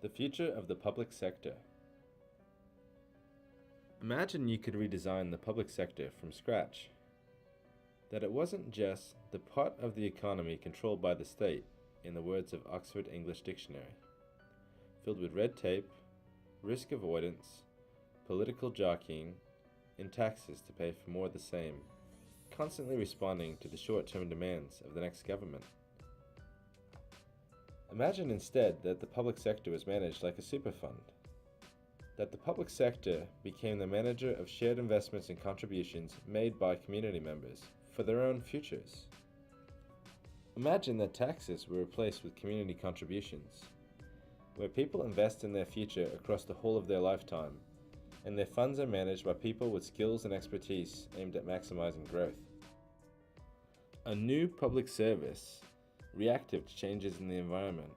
The future of the public sector. Imagine you could redesign the public sector from scratch. That it wasn't just the part of the economy controlled by the state, in the words of Oxford English Dictionary, filled with red tape, risk avoidance, political jockeying, and taxes to pay for more of the same, constantly responding to the short-term demands of the next government. Imagine instead that the public sector was managed like a super fund. That the public sector became the manager of shared investments and contributions made by community members for their own futures. Imagine that taxes were replaced with community contributions, where people invest in their future across the whole of their lifetime, and their funds are managed by people with skills and expertise aimed at maximizing growth. A new public service, reactive to changes in the environment,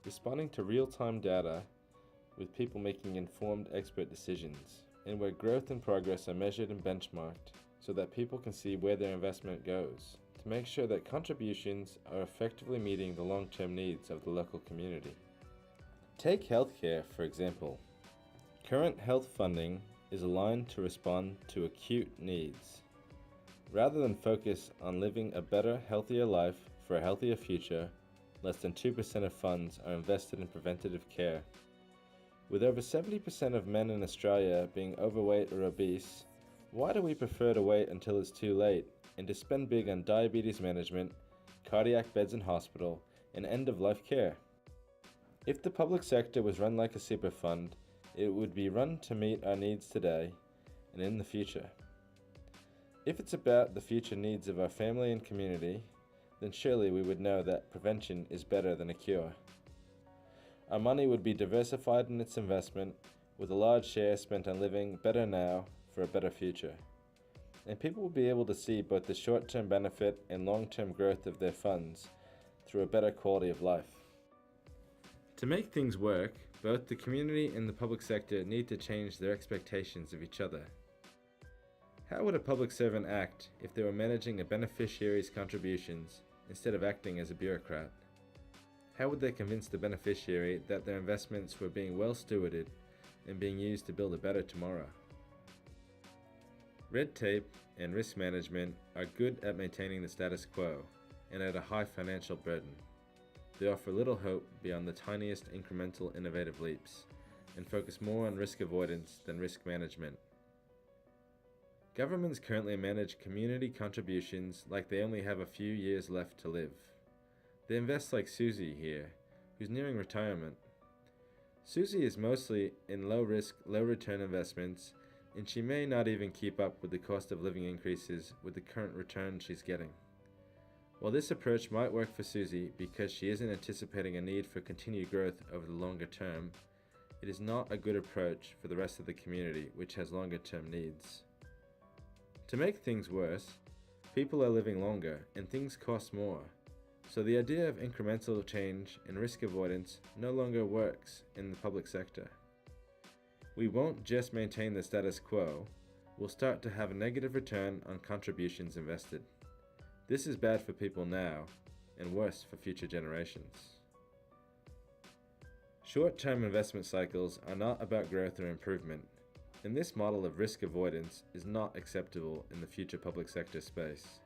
responding to real-time data with people making informed expert decisions, and where growth and progress are measured and benchmarked so that people can see where their investment goes, to make sure that contributions are effectively meeting the long-term needs of the local community. Take healthcare, for example. Current health funding is aligned to respond to acute needs. Rather than focus on living a better, healthier life for a healthier future, less than 2% of funds are invested in preventative care. With over 70% of men in Australia being overweight or obese, why do we prefer to wait until it's too late and to spend big on diabetes management, cardiac beds in hospital, and end-of-life care? If the public sector was run like a super fund, it would be run to meet our needs today and in the future. If it's about the future needs of our family and community, then surely we would know that prevention is better than a cure. Our money would be diversified in its investment, with a large share spent on living better now for a better future. And people would be able to see both the short-term benefit and long-term growth of their funds through a better quality of life. To make things work, both the community and the public sector need to change their expectations of each other. How would a public servant act if they were managing a beneficiary's contributions instead of acting as a bureaucrat? How would they convince the beneficiary that their investments were being well stewarded and being used to build a better tomorrow? Red tape and risk management are good at maintaining the status quo and at a high financial burden. They offer little hope beyond the tiniest incremental innovative leaps and focus more on risk avoidance than risk management. Governments currently manage community contributions like they only have a few years left to live. They invest like Susie here, who's nearing retirement. Susie is mostly in low-risk, low-return investments, and she may not even keep up with the cost of living increases with the current return she's getting. While this approach might work for Susie because she isn't anticipating a need for continued growth over the longer term, it is not a good approach for the rest of the community, which has longer-term needs. To make things worse, people are living longer and things cost more. So the idea of incremental change and risk avoidance no longer works in the public sector. We won't just maintain the status quo, we'll start to have a negative return on contributions invested. This is bad for people now, and worse for future generations. Short-term investment cycles are not about growth or improvement, and this model of risk avoidance is not acceptable in the future public sector space.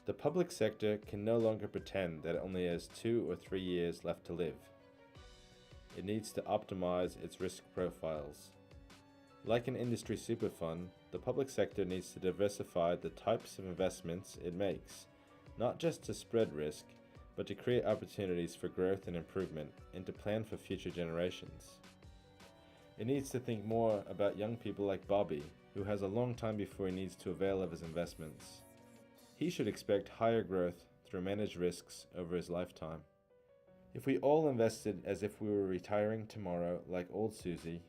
The public sector can no longer pretend that it only has 2 or 3 years left to live. It needs to optimize its risk profiles. Like an industry super fund, the public sector needs to diversify the types of investments it makes, not just to spread risk, but to create opportunities for growth and improvement and to plan for future generations. It needs to think more about young people like Bobby, who has a long time before he needs to avail of his investments. He should expect higher growth through managed risks over his lifetime. If we all invested as if we were retiring tomorrow like old Susie,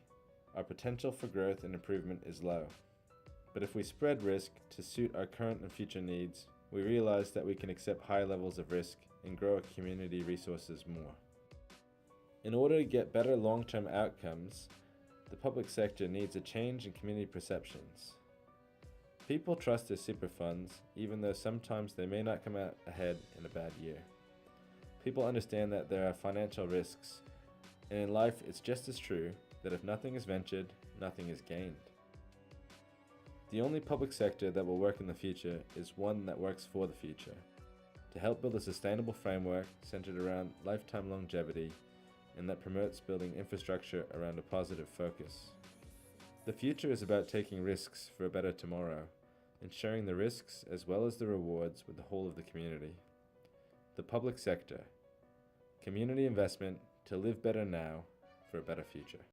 our potential for growth and improvement is low. But if we spread risk to suit our current and future needs, we realize that we can accept high levels of risk and grow our community resources more. In order to get better long-term outcomes, the public sector needs a change in community perceptions. People trust their super funds, even though sometimes they may not come out ahead in a bad year. People understand that there are financial risks, And in life, it's just as true that if nothing is ventured, nothing is gained. The only public sector that will work in the future is one that works for the future, to help build a sustainable framework centered around lifetime longevity and that promotes building infrastructure around a positive focus. The future is about taking risks for a better tomorrow and sharing the risks as well as the rewards with the whole of the community. The public sector, community investment to live better now for a better future.